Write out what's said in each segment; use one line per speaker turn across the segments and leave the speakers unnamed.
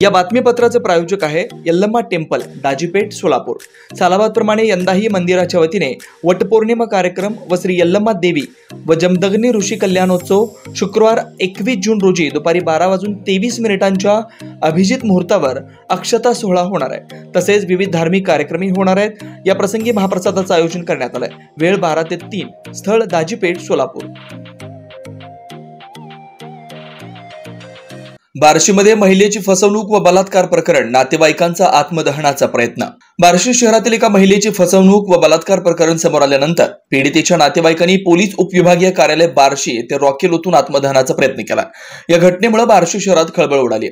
या बातमीपत्राचे प्रायोजक आहे यल्लम्मा टेम्पल, दाजीपेठ, सोलापूर। सालाबादप्रमाणे यंदाही मंदिराच्या वतीने वटपौर्णिमा कार्यक्रम व श्री यल्लम्मा देवी व जमदग्नी ऋषी कल्याणोत्सव शुक्रवार 21 जून रोजी दुपारी 12:23 अभिजित मुहूर्तावर अक्षता सोहळा होणार आहे। तसेच विविध धार्मिक कार्यक्रमही होणार आहेत। या प्रसंगी महाप्रसादाचे आयोजन करण्यात आले। वेळ 12 ते 3, स्थळ दाजीपेठ, सोलापूर। बार्शीमध्ये महिलेची फसवणूक व बलात्कार प्रकरण, नातेवाईकांचा आत्मदहनाचा प्रयत्न। बार्शी शहरातील एका महिलेची फसवणूक व बलात्कार प्रकरण समोर आल्यानंतर पीडितेच्या नातेवाईकांनी पोलीस उपविभागीय कार्यालय बार्शी येथे रॉकेल ओतून आत्मदहनाचा प्रयत्न केला। या घटनेमुळे बार्शी शहरात खळबळ उडाली।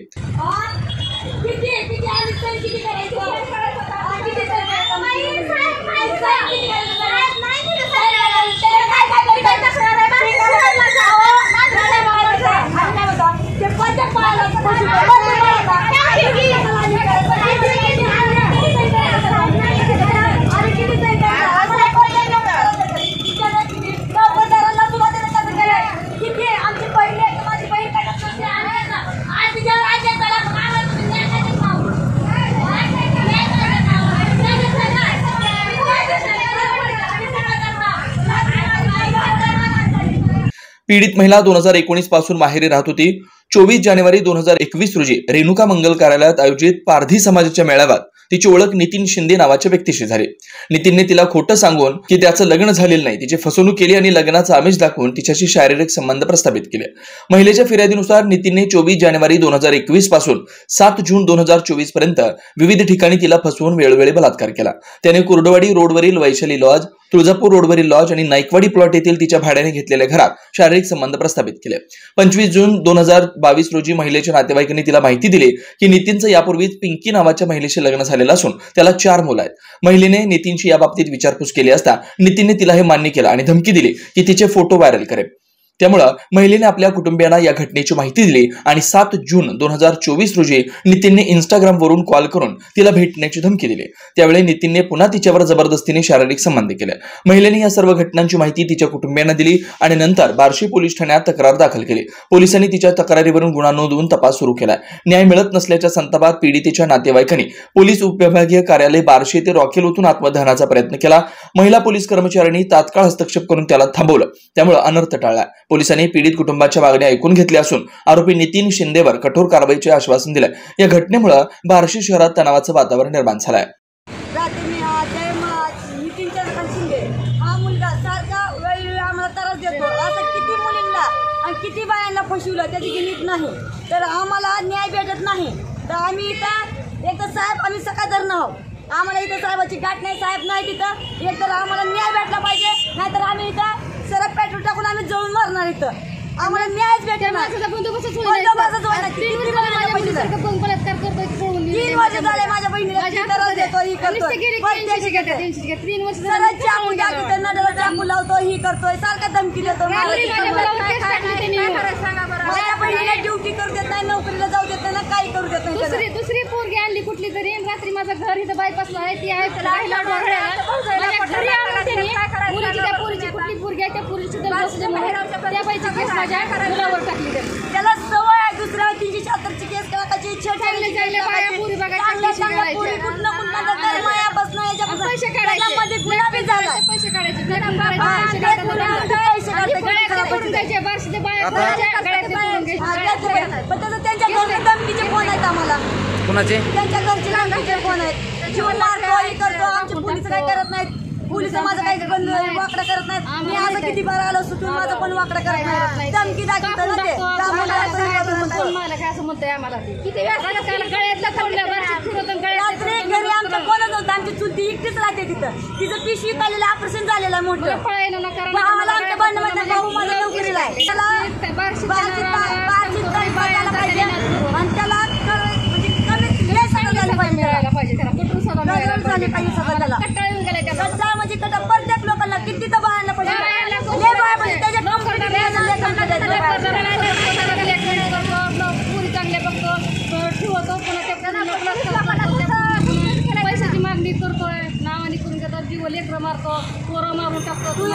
पीडित महिला 2019 पासून माहेरी राहत होती। 24 जानेवारी 2021 रोजी रेणुका मंगल कार्यालयात आयोजित पारधी समाजाच्या मेळाव्यात तिची ओळख नितीन शिंदे नावाच्या व्यक्तीशी झाली। नितीनने तिला खोटं सांगून की त्याचं लग्न झालेलं नाही, तिची फसवणूक केली आणि लग्नाचा आमिष दाखवून तिच्याशी शारीरिक संबंध प्रस्थापित केले। महिलेच्या फिर्यादीनुसार नितीनने 24 जानेवारी 2021 पासून 7 जून 2024 पर्यंत विविध ठिकाणी तिला फसवून वेळोवेळी बलात्कार केला। त्याने कुर्डवाडी रोडवरील वैशाली लॉज, तुळजापूर रोडवरील लॉज आणि नाईकवाडी प्लॉट येथील तिच्या भाड्याने घेतलेल्या घरात शारीरिक संबंध प्रस्थापित केले। 25 जून 2022 रोजी महिलेच्या नातेवाईकांनी तिला माहिती दिली की नितीनचं यापूर्वीच पिंकी नावाच्या महिलेशी लग्न झालेलं असून त्याला 4 मुलं आहेत। महिलेने नितीनशी याबाबतीत विचारपूस केली असता नितीनने तिला हे मान्य केलं आणि धमकी दिली की तिचे फोटो व्हायरल करेल। त्यामुळे महिलेने आपल्या कुटुंबियांना या घटनेची माहिती दिली आणि 7 जून 2024 रोजी नितीनने इंस्टाग्राम वरून कॉल करून तिला भेटण्याची धमकी दिली। त्यावेळी नितीनने पुन्हा तिच्यावर जबरदस्तीने शारीरिक संबंध केले। महिलेने या सर्व घटनांची माहिती तिच्या कुटुंबियांना दिली आणि नंतर बार्शी पोलीस ठाण्यात तक्रार दाखल केली। पोलिसांनी तिच्या तक्रारीवरून गुन्हा नोंदवून तपास सुरू केला। न्याय मिळत नसल्याच्या संतापात पीडितेच्या नातेवाईकांनी पोलीस उपविभागीय कार्यालय बार्शी येथे रॉकेल ओतून आत्मदहनाचा प्रयत्न केला। महिला पोलीस कर्मचाऱ्यांनी तात्काळ हस्तक्षेप करून त्याला थांबवलं, त्यामुळे अनर्थ टळला। पोलिसांनी पीडित कुटुंबाच्या मागण्या ऐकून घेतल्या असून आरोपी नितीन शिंदेवर कठोर कारवाईचे आश्वासन दिले। या घटनेमुळे बार्शी शहरात तणावाचं वातावरण निर्माण झालं आहे।
किती बायांना फसवलं त्याची गिनीत नाही, तर आम्हाला न्याय भेटत नाही। तर आम्ही इथं एक तर साहेब, आम्ही सकाळधरण आहोत, आम्हाला इथं साहेबाची गाठ नाही, साहेब नाही तिथं। एक तर आम्हाला न्याय भेटला पाहिजे, नाहीतर आम्ही इथं सरळ पेट्रोल टाकून आम्ही जळून मारणार। इथं आम्हाला न्यायच भेटत नाही। 3 वर्ष झाले माझ्या बहिणीला चाकू लावतो, ही करतोय, सारखा धमकी देतो। माझ्या बहिणीला ड्युटी करू देत नाही, नोकरीला जाऊ देत नाही, काही करू देत नाही।
दुसरी पोरगी आणली कुठली तरी, रात्री माझं घर इथं बायपासला आहे, ती आहे पोरीची कुठली पोरगी आहे त्या पोरीची त्या बाईची केस माझ्या मुलावर टाकली।
त्याला सवय आहे दुसऱ्या 376 केस करायची इच्छा ठेवली।
पैसे काढायचे, पैसे काढायचे,
पण त्याचं त्यांच्या घरचे धमकीचे फोन आहेत आम्हाला।
कुणाचे?
त्यांच्या घरचे धमकीचे फोन आहेत। जीवन मारतो, हे करतो, आमचे पोलीस काय करत नाहीत। पोलीस माझं काही वाकडं करत नाहीत। मी असं किती बार आलो सुटून माझं पण वाकडं करत नाही, धमकी दाखवतो ना ते।
मला काय असं म्हणतोय आम्हाला किती
रात्री घरी आमच्या कोणच नव्हतं, आमची चुलती एकटीच राहते तिथं। तिचं पिशवी काढलेलं ऑपरेशन झालेलं आहे मोठं। आम्हाला आमच्या बंधू भाऊ माझ्या नोकरीला आहे, त्याला पाहिजे आणि त्याला म्हणजे कमी झाले पाहिजे, झाले पाहिजे सगळ्याला। म्हणजे प्रत्येक लोकांना किती तर बाळांना पाहिजे, त्याच्या
पैशाची मागणी करतोय, नावाने करून घेतात, जीव लेकरं मारतो, पोरं मारून टाकतो।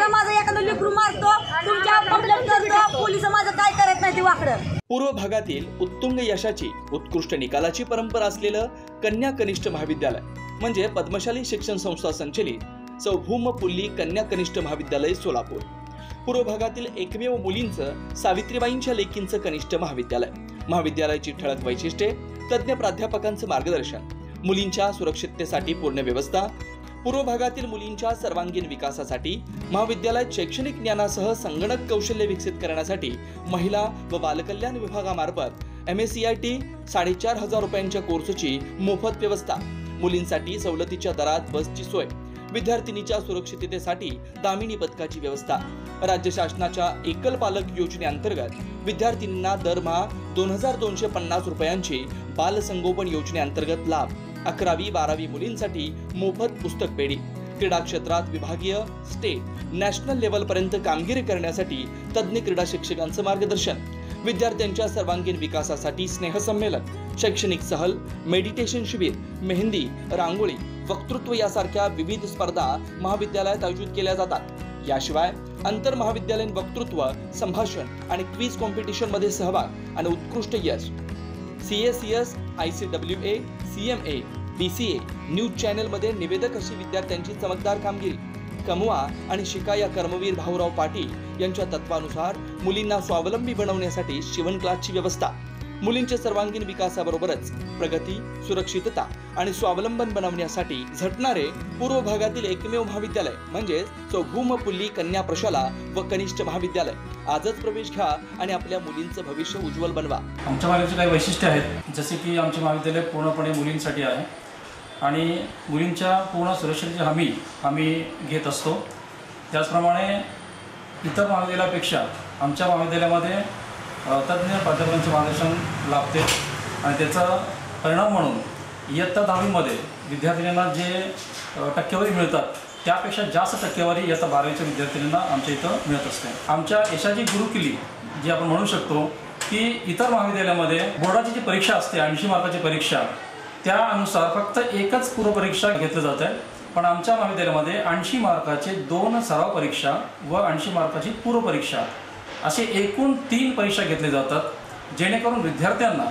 माझं एखादं लेकरू मारतो, तुमच्या कंप्लेंट करतो, पोलिस माझं काय करत नाही ते वाकडं।
पूर्व भागातील उत्तुंग यशाची उत्कृष्ट निकालाची परंपरा असलेलं कन्या कनिष्ठ महाविद्यालय म्हणजे पद्मशाली शिक्षण संस्था संचलित सौ भूमपुल्ली कन्या कनिष्ठ महाविद्यालय सोलापूर. पूर्व भागातील एकमेव मुलींचं सावित्रीबाईंच्या लेकींचं कनिष्ठ महाविद्यालय. महाविद्यालयाची ठळक वैशिष्ट्ये: तज्ज्ञ प्राध्यापकांचं मार्गदर्शन, मुलींच्या सुरक्षिततेसाठी पूर्ण व्यवस्था, पूर्व भागातील मुलींच्या सर्वांगीण विकासासाठी महाविद्यालयात शैक्षणिक ज्ञानासह संगणक कौशल्य विकसित करण्यासाठी महिला व बालकल्याण विभागामार्फत MSCIT 4,500 रुपयांच्या कोर्सची मोफत व्यवस्था, मुलींसाठी सवलतीच्या दरात बसची सोय, विद्यार्थिनीच्या सुरक्षिततेसाठी दामिनी पथकाची व्यवस्था. राज्य शासनाच्या एकल पालक योजनेअंतर्गत विद्यार्थिनींना दरमहा 2,250 रुपयांची बालसंगोपन योजनेअंतर्गत लाभ. 11वी-12वी मुलींसाठी मोफत पुस्तक पेढी. क्रीडा क्षेत्रात विभागीय, स्टेट, नॅशनल लेव्हलपर्यंत कामगिरी करण्यासाठी तज्ज्ञ क्रीडा शिक्षकांचं मार्गदर्शन. विद्यार्थ्यांच्या सर्वांगीण विकासासाठी स्नेहसंमेलन, शैक्षणिक सहल, मेडिटेशन शिबिर, मेहंदी, रांगोळी, वक्तृत्व यासारख्या विविध स्पर्धा महाविद्यालयात आयोजित केल्या जातात. याशिवाय आंतर महाविद्यालयीन वक्तृत्व, संभाषण आणि क्विज कॉम्पिटिशन मध्ये सहभाग आणि उत्कृष्ट यश. CACS, ICWA, CMA, BCA, news channel मध्ये निवेदक अशी विद्यार्थ्यांची चमकदार कामगिरी. कमवा आणि शिका या कर्मवीर भाऊराव पाटील यांच्या तत्वानुसार मुलींना स्वावलंबी बनवण्यासाठी शिवण क्लासची व्यवस्था. मुलींच्या सर्वांगीण विकासाबरोबरच प्रगती, सुरक्षितता आणि स्वावलंबन बनवण्यासाठी झटणारे पूर्व भागातील एकमेव महाविद्यालय म्हणजे सौ भूमपुल्ली कन्या प्रशाला व कनिष्ठ महाविद्यालय. आजच प्रवेश घ्या आणि आपल्या मुलींचं भविष्य उज्ज्वल बनवा.
आमच्या महाविद्यालयाची काही वैशिष्ट्ये आहेत, जसे की आमचे महाविद्यालय पूर्णपणे मुलींसाठी आहे आणि मुलींच्या पूर्ण सुरक्षेची हमी आम्ही घेत असतो. त्याचप्रमाणे इतर महाविद्यालयापेक्षा आमच्या महाविद्यालयामध्ये तज्ज्ञ प्राध्यापकांचे मार्गदर्शन लाभते आणि त्याचा परिणाम म्हणून इयत्ता 10वीमध्ये विद्यार्थिनींना जे टक्केवारी मिळतात त्यापेक्षा जास्त टक्केवारी इयत्ता 12वीच्या विद्यार्थिनींना आमच्या इथं मिळत असते. आमच्या यशाची गुरुकिल्ली जी आपण म्हणू शकतो की इतर महाविद्यालयामध्ये बोर्डाची जी परीक्षा असते 80 मार्काची परीक्षा, त्यानुसार फक्त एकच पूर्वपरीक्षा घेतली जाते. पण आमच्या महाविद्यालयामध्ये 80 मार्काचे 2 सराव परीक्षा व 80 मार्काची पूर्वपरीक्षा असे एकूण 3 परीक्षा घेतल्या जातात, जेणेकरून विद्यार्थ्यांना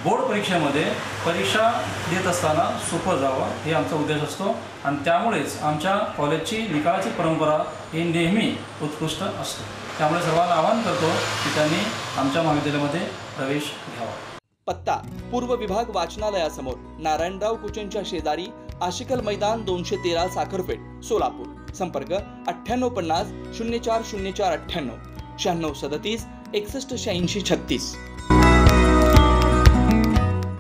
बोर्ड परीक्षेमध्ये परीक्षा देत असताना सोपं जावं हे आमचा उद्देश असतो. आणि त्यामुळेच आमच्या कॉलेजची निकालाची परंपरा ही नेहमी उत्कृष्ट असते. त्यामुळे सर्वांना आवाहन करतो की त्यांनी आमच्या महाविद्यालयामध्ये प्रवेश घ्यावा.
पत्ता: पूर्व विभाग वाचनालयासमोर, नारायणराव कुचनच्या शेजारी, आशिकल मैदान, 213 साखरपेठ, सोलापूर. संपर्क 9850 040498 9637 618636.